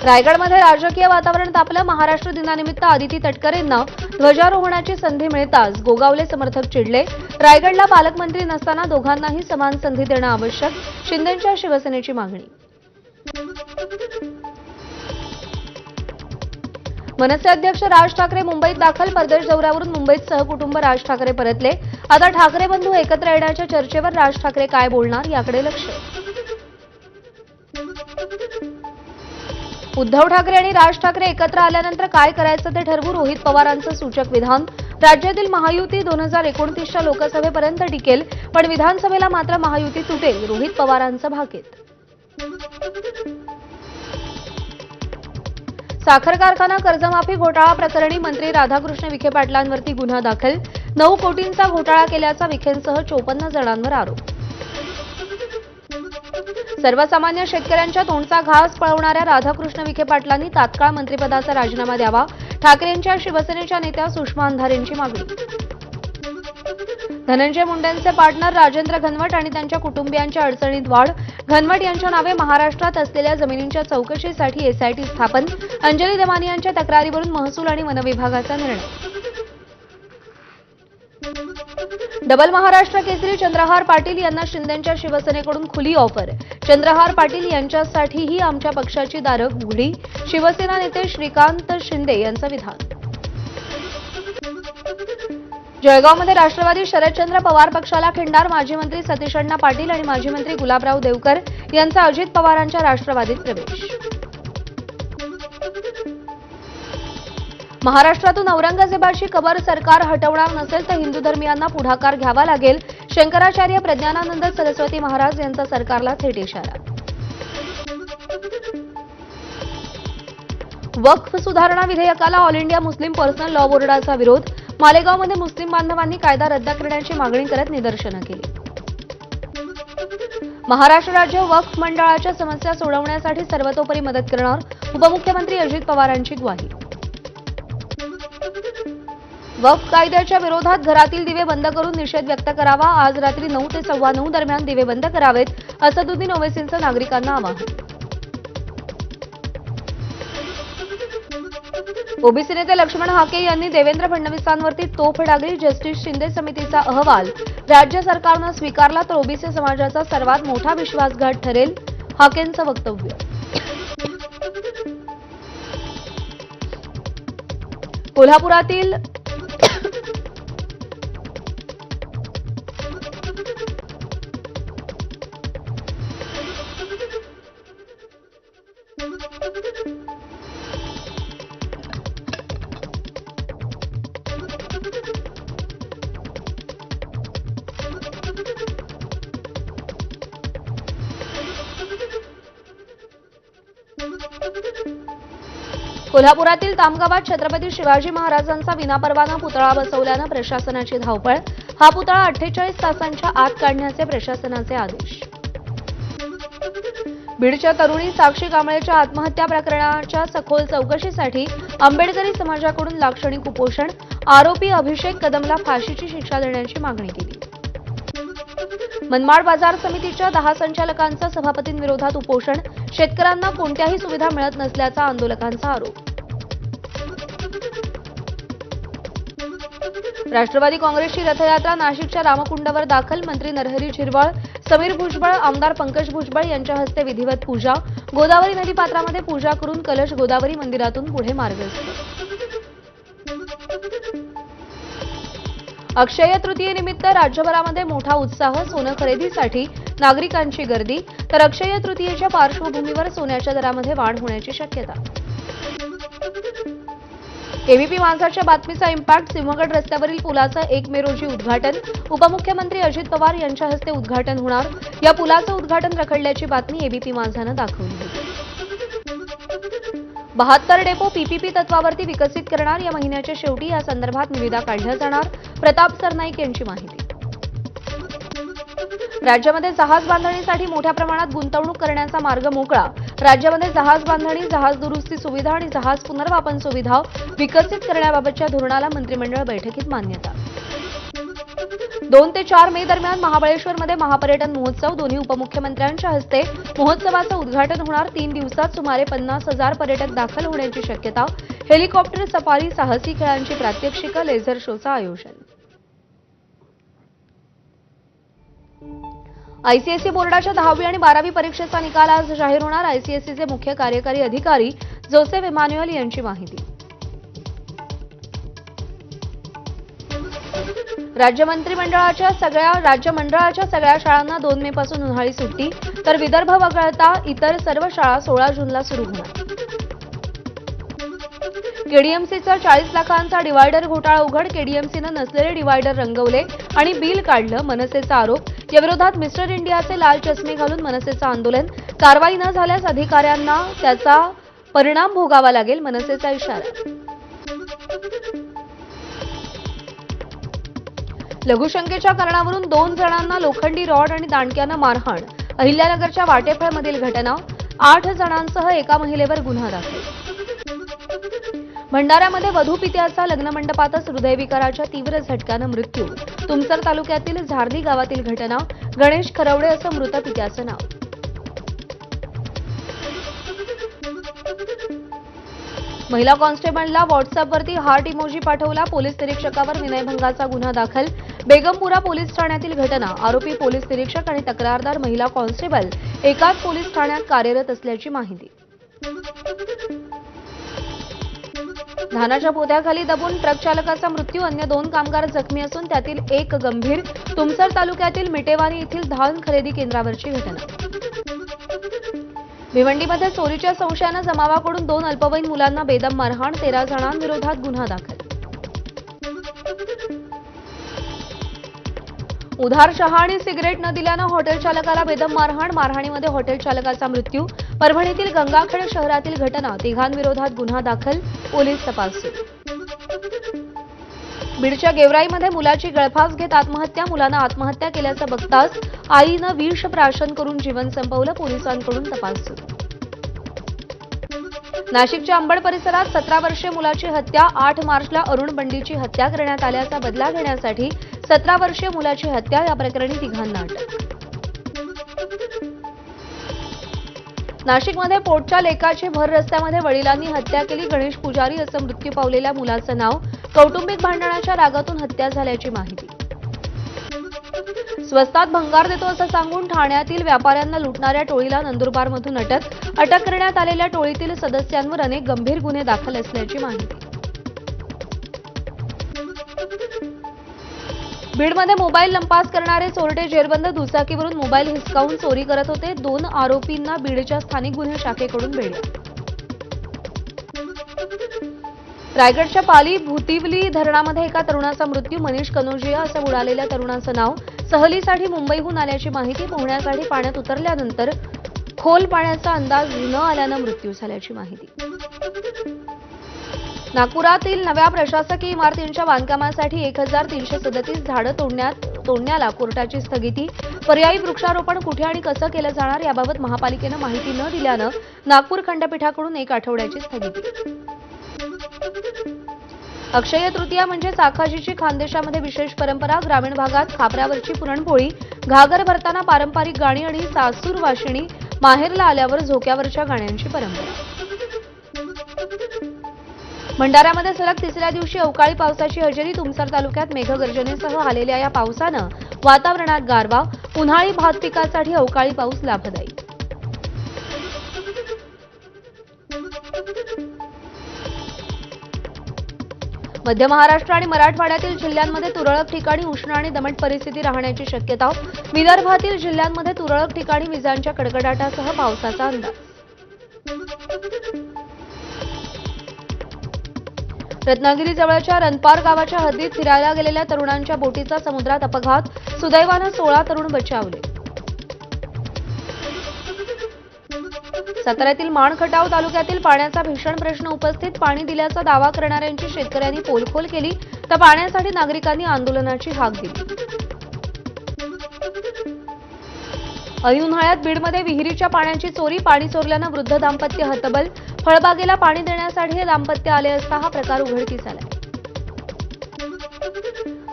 रायगडमध्ये राजकीय वातावरण तापलं. महाराष्ट्र दिनानिमित्त आदिती तटकरेंना ध्वजारोहणाची संधी मिळताच गोगावले समर्थक चिडले. रायगडला पालकमंत्री नसताना दोघांनाही समान संधी देणं आवश्यक, शिंदेंच्या शिवसेनेची मागणी. मनसे अध्यक्ष राज ठाकरे मुंबईत दाखल. परदेश दौऱ्यावरून मुंबईत सहकुटुंब राज ठाकरे परतले. आता ठाकरे बंधू एकत्र येण्याच्या चर्चेवर राज ठाकरे काय बोलणार याकडे लक्ष. उद्धव ठाकरे आणि राज ठाकरे एकत्र आल्यानंतर काय करायचं ते ठरवू, रोहित पवारांचं सूचक विधान. राज्यातील महायुती 2029च्या लोकसभेपर्यंत टिकेल, पण विधानसभेला मात्र महायुती तुटेल, रोहित पवारांचं भाकीत. साखर कारखाना कर्जमाफी घोटाळा प्रकरणी मंत्री राधाकृष्ण विखे पाटलांवरती गुन्हा दाखल. 9 कोटींचा घोटाळा केल्याचा विखेंसह 54 जणांवर आरोप. सर्वसामान्य शेतकऱ्यांच्या तोंडचा घास पळवणाऱ्या राधाकृष्ण विखे पाटलांनी तात्काळ मंत्रिपदाचा राजीनामा द्यावा, ठाकरेंच्या शिवसेनेच्या नेत्या सुषमा अंधारेंची मागणी. धनंजय मुंडेंचे पार्टनर राजेंद्र घनवट आणि त्यांच्या कुटुंबियांच्या अडचणीत वाढ. घनवट यांच्या नावे महाराष्ट्रात असलेल्या जमिनींच्या चौकशीसाठी एसआयटी स्थापन. अंजली दमानियांच्या तक्रारीवरून महसूल आणि वन विभागाचा निर्णय. डबल महाराष्ट्र केसरी चंद्रहार पाटील यांना शिंदेंच्या शिवसेनेकडून खुली ऑफर. चंद्रहार पाटील यांच्यासाठीही आमच्या पक्षाची दारं उघडी, शिवसेना नेते श्रीकांत शिंदे यांचं विधान. जळगावमध्ये राष्ट्रवादी शरदचंद्र पवार पक्षाला खिंडार. माजी मंत्री सतीश अण्णा पाटील आणि माजी मंत्री गुलाबराव देवकर यांचा अजित पवारांच्या राष्ट्रवादीत प्रवेश. महाराष्ट्रातून औरंगजेबाची कबर सरकार हटवणार नसेल तर हिंदू धर्मियांना पुढाकार घ्यावा लागेल. शंकराचार्य प्रज्ञानानंद सरस्वती महाराज यांचा सरकारला थेट इशारा. वक्फ सुधारणा विधेयकाला all India Muslim personal law बोर्डाचा विरोध. मालेगावमध्ये मुस्लिम बांधवांनी कायदा रद्द करण्याची मागणी करत निदर्शनं केली. महाराष्ट्र राज्य वक्फ मंडळाच्या समस्या सोडवण्यासाठी सर्वतोपरी मदत करणार, उपमुख्यमंत्री अजित पवारांची ग्वाही. वक्फ कायद्याच्या विरोधात घरातील दिवे बंद करून निषेध व्यक्त करावा. आज रात्री 9 ते 9:15 दरम्यान दिवे बंद करावेत, असदुद्दीन ओवैसींचं नागरिकांना आवाहन. ओबीसी नेते लक्ष्मण हाके यांनी देवेंद्र फडणवीसांवरती तोफ डागली. जस्टिस शिंदे समितीचा अहवाल राज्य सरकारनं स्वीकारला तर ओबीसी समाजाचा सर्वात मोठा विश्वासघात ठरेल, हाकेंचं वक्तव्य. कोल्हापुरातील कोल्हापुरातील तामगावात छत्रपती शिवाजी महाराजांचा विनापरवाना पुतळा बसवल्यानं प्रशासनाची धावपळ. हा पुतळा 48 तासांच्या आत काढण्याचे प्रशासनाचे आदेश. बीडच्या तरुणी साक्षी कांबळेच्या आत्महत्या प्रकरणाच्या सखोल चौकशीसाठी आंबेडकरी समाजाकडून लाक्षणिक उपोषण. आरोपी अभिषेक कदमला फाशीची शिक्षा देण्याची मागणी केली. मनमाड बाजार समितीच्या 10 संचालकांचं सभापतींविरोधात उपोषण. शेतकऱ्यांना कोणत्याही सुविधा मिळत नसल्याचा आंदोलकांचा आरोप. राष्ट्रवादी काँग्रेसची रथयात्रा नाशिकच्या रामकुंडावर दाखल. मंत्री नरहरी झिरवळ, समीर भुजबळ, आमदार पंकज भुजबळ यांच्या हस्ते विधिवत पूजा. गोदावरी नदीपात्रामध्ये पूजा करून कलश गोदावरी मंदिरातून पुढे मार्गस्थ. अक्षय तृतीयेनिमित्त राज्यभरामध्ये मोठा उत्साह. सोनं खरेदीसाठी नागरिकांची गर्दी, तर अक्षय तृतीयेच्या पार्श्वभूमीवर सोन्याच्या दरामध्ये वाढ होण्याची शक्यता. एबीपी माझाच्या बातमीचा इम्पॅक्ट. सिंहगड रस्त्यावरील पुलाचं 1 मे रोजी उद्घाटन. उपमुख्यमंत्री अजित पवार यांच्या हस्ते उद्घाटन होणार. या पुलाचं उद्घाटन रखडल्याची बातमी एबीपी माझानं दाखवली होती. 72 डेपो पीपीपी तत्वावरती विकसित करणार. या महिन्याच्या शेवटी या संदर्भात निविदा काढल्या जाणार. प्रताप सरनाईक यांची माहिती. राज्यामध्ये जहाज बांधणीसाठी मोठ्या प्रमाणात गुंतवणूक करण्याचा मार्ग मोकळा. राज्यामध्ये जहाज बांधणी, जहाज दुरुस्ती सुविधा आणि जहाज पुनर्वापन सुविधा विकसित करण्याबाबतच्या धोरणाला मंत्रिमंडळ बैठकीत मान्यता. 2 ते 4 मे दरम्यान महाबळेश्वरमध्ये महापर्यटन महोत्सव, दोन्ही उपमुख्यमंत्र्यांच्या हस्ते महोत्सवाचं उद्घाटन होणार. 3 दिवसात सुमारे 50,000 पर्यटक दाखल होण्याची शक्यता. हेलिकॉप्टर सफारी, साहसी खेळांची प्रात्यक्षिकं, लेझर शोचं आयोजन. आयसीएसई बोर्डाच्या 10वी आणि 12वी परीक्षेचा निकाल आज जाहीर होणार. आयसीएसईचे मुख्य कार्यकारी अधिकारी जोसेफ इमॅन्युअल यांची माहिती. राज्य मंत्रिमंडळाच्या सगळ्या शाळांना 2 मे पासून उन्हाळी सुट्टी, तर विदर्भ वगळता इतर सर्व शाळा 16 जूनला सुरू होणार. केडीएमसीचा 40 लाखांचा डिव्हायडर घोटाळा उघड. केडीएमसीनं नसलेले डिव्हायडर रंगवले आणि बिल काढलं, मनसेचा आरोप. याविरोधात मिस्टर इंडियाचे लाल चष्मे घालून मनसेचं आंदोलन. कारवाई न झाल्यास अधिकाऱ्यांना त्याचा परिणाम भोगावा लागेल, मनसेचा इशारा. लघुशंकेच्या कारणावरून 2 जणांना लोखंडी रॉड आणि दांडक्यानं मारहाण. अहिल्यानगरच्या वाटेफळमधील घटना. 8 जणांसह एका महिलेवर गुन्हा दाखल. भंडाऱ्यामध्ये वधू पित्याचा लग्नमंडपातच हृदयविकाराच्या तीव्र झटक्यानं मृत्यू. तुमसर तालुक्यातील झारली गावातील घटना. गणेश खरवडे असं मृत पित्याचं नाव. महिला कॉन्स्टेबलला व्हॉट्सअपवरती हार्ट इमोजी पाठवला. पोलीस निरीक्षकावर विनयभंगाचा गुन्हा दाखल. बेगमपुरा पोलीस ठाण्यातील घटना. आरोपी पोलीस निरीक्षक आणि तक्रारदार महिला कॉन्स्टेबल एकाच पोलीस ठाण्यात कार्यरत असल्याची माहिती. धानाच्या पोत्याखाली दबून ट्रक चालकाचा मृत्यू. अन्य 2 कामगार जखमी असून त्यातील एक गंभीर. तुमसर तालुक्यातील मिटेवानी येथील धान खरेदी केंद्रावरची घटना. भिवंडीमध्ये चोरीच्या संशयानं जमावाकडून 2 अल्पवयीन मुलांना बेदम मारहाण. 13 जणांविरोधात गुन्हा दाखल. उधार चहा आणि सिगरेट न दिल्यानं हॉटेल चालकाला बेदम मारहाण. मारहाणीमध्ये हॉटेल चालकाचा मृत्यू. परभणीतील गंगाखेड शहरातील घटना. 3 विरोधात गुन्हा दाखल, पोलीस तपास सुरू. बीडच्या गेवराईमध्ये मुलाची गळफास घेत आत्महत्या. मुलानं आत्महत्या केल्याचं बघताच आईनं विष प्राशन करून जीवन संपवलं, पोलिसांकडून तपास सुरू. नाशिकच्या अंबड परिसरात 17 वर्षीय मुलाची हत्या. 8 मार्चला अरुण बंडीची हत्या करण्यात आल्याचा बदला घेण्यासाठी 17 वर्षीय मुलाची हत्या. या प्रकरणी 3घांना अटक. नाशिकमध्ये पोटच्या लेकाची भर रस्त्यामध्ये वडिलांनी हत्या केली. गणेश पुजारी असं मृत्यू पावलेल्या मुलाचं नाव. कौटुंबिक भांडणाच्या रागातून हत्या झाल्याची माहिती. स्वस्तात भंगार देतो असं सांगून ठाण्यातील व्यापाऱ्यांना लुटणाऱ्या टोळीला नंदुरबारमधून अटक. अटक करण्यात आलेल्या टोळीतील सदस्यांवर अनेक गंभीर गुन्हे दाखल असल्याची माहिती. बीडमध्ये मोबाईल लंपास करणारे चोरटे जेरबंद. दुचाकीवरून मोबाईल हिसकावून चोरी करत होते. 2 आरोपींना बीडच्या स्थानिक गुन्हे शाखेकडून बेड्या. रायगडच्या पाली भुतिवली धरणामध्ये एका तरुणाचा मृत्यू. मनीष कनोजिया असं बुडालेल्या तरुणाचं नाव. सहलीसाठी मुंबईहून आल्याची माहिती. पोहण्यासाठी पाण्यात उतरल्यानंतर खोल पाण्याचा अंदाज न आल्यानं मृत्यू झाल्याची माहिती. नागपुरातील नव्या प्रशासकीय इमारतींच्या बांधकामासाठी 1337 झाडं तोडण्याला कोर्टाची स्थगिती. पर्यायी वृक्षारोपण कुठे आणि कसं केलं जाणार याबाबत महापालिकेनं माहिती न दिल्यानं नागपूर खंडपीठाकडून 1 आठवड्याची स्थगिती. अक्षय तृतीया म्हणजेच आखाजीची खानदेशामध्ये विशेष परंपरा. ग्रामीण भागात खापऱ्यावरची पुरणपोळी, घागर भरताना पारंपरिक गाणी आणि सासूर वाशिणी. माहेरला आल्यावर झोक्यावरच्या गाण्यांची परंपरा. भंडाऱ्यामध्ये सलग 3ऱ्या दिवशी अवकाळी पावसाची हजेरी. तुमसर तालुक्यात मेघगर्जनेसह आलेल्या या पावसानं वातावरणात गारवा. उन्हाळी भात पिकासाठी अवकाळी पाऊस लाभदायी. मध्य महाराष्ट्र आणि मराठवाड्यातील जिल्ह्यांमध्ये तुरळक ठिकाणी उष्ण आणि दमट परिस्थिती राहण्याची शक्यता. विदर्भातील जिल्ह्यांमध्ये तुरळक ठिकाणी विजांच्या कडकडाटासह पावसाचा अंदाज. रत्नागिरीजवळच्या रनपार गावाच्या हद्दीत फिरायला गेलेल्या तरुणांच्या बोटीचा समुद्रात अपघात. सुदैवानं 16 तरुण बचावले. साताऱ्यातील माणखटाव तालुक्यातील पाण्याचा भीषण प्रश्न उपस्थित. पाणी दिल्याचा दावा करणाऱ्यांची शेतकऱ्यांनी पोलखोल केली, तर पाण्यासाठी नागरिकांनी आंदोलनाची हाक दिली. ऐन उन्हाळ्यात बीडमध्ये विहिरीच्या पाण्याची चोरी. पाणी चोरल्यानं वृद्ध दाम्पत्य हतबल. फळबागेला पाणी देण्यासाठी हे दाम्पत्य आले असता हा प्रकार उघडकीस आला.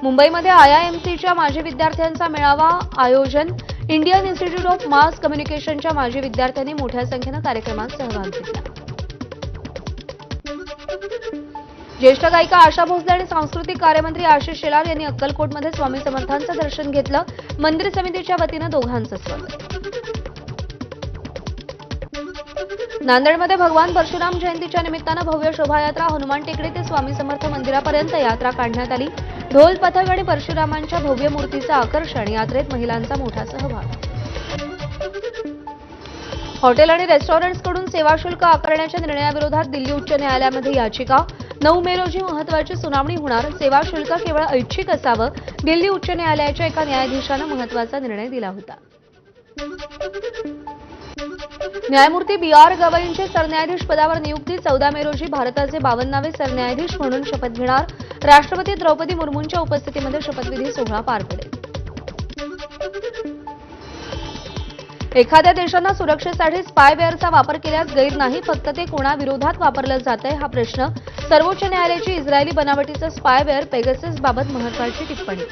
मुंबईमध्ये आयआयएमसीच्या माजी विद्यार्थ्यांचा मेळावा आयोजन. इंडियन इन्स्टिट्यूट ऑफ मास कम्युनिकेशनच्या माजी विद्यार्थ्यांनी मोठ्या संख्येनं कार्यक्रमात सहभाग घेतला. ज्येष्ठ गायिका आशा भोसले आणि सांस्कृतिक कार्यमंत्री आशिष शेलार यांनी अक्कलकोटमध्ये स्वामी समर्थांचं दर्शन घेतलं. मंदिर समितीच्या वतीनं दोघांचं स्वागत. नांदेडमध्ये भगवान परशुराम जयंतीच्या निमित्तानं भव्य शोभायात्रा हनुमान टेकडी ते स्वामी समर्थ मंदिरापर्यंत यात्रा काढण्यात आली. ढोल पथक आणि परशुरामांच्या भव्य मूर्तीचं आकर्षण. यात्रेत महिलांचा मोठा सहभाग. हॉटेल आणि रेस्टॉरंट्सकडून सेवा शुल्क आकारण्याच्या निर्णयाविरोधात दिल्ली उच्च न्यायालयामध्ये याचिका. 9 मे रोजी महत्त्वाची सुनावणी होणार. सेवा शुल्क केवळ ऐच्छिक असावं. दिल्ली उच्च न्यायालयाच्या एका न्यायाधीशानं महत्त्वाचा निर्णय दिला होता. न्यायमूर्ती बी.आर. गवईंची सरन्यायाधीश पदावर नियुक्ती. 14 मे रोजी भारताचे 52वे सरन्यायाधीश म्हणून शपथ घेणार. राष्ट्रपती द्रौपदी मुर्मूंच्या उपस्थितीमध्ये शपथविधी सोहळा पार पडेल. एखाद्या देशानं सुरक्षेसाठी स्पायवेअरचा वापर केल्यास गैर नाही, फक्त ते कोणाविरोधात वापरलं जातंय हा प्रश्न. सर्वोच्च न्यायालयाची इस्रायली बनावटीचं स्पायवेअर पेगासस बाबत महत्त्वाची टिप्पणी.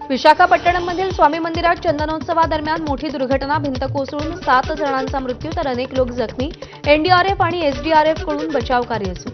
विशाखापट्टणममधील स्वामी मंदिरात चंदनोत्सवादरम्यान मोठी दुर्घटना. भिंत कोसळून 7 जणांचा मृत्यू तर अनेक लोक जखमी. एनडीआरएफ आणि एसडीआरएफकडून बचाव कार्य सुरू.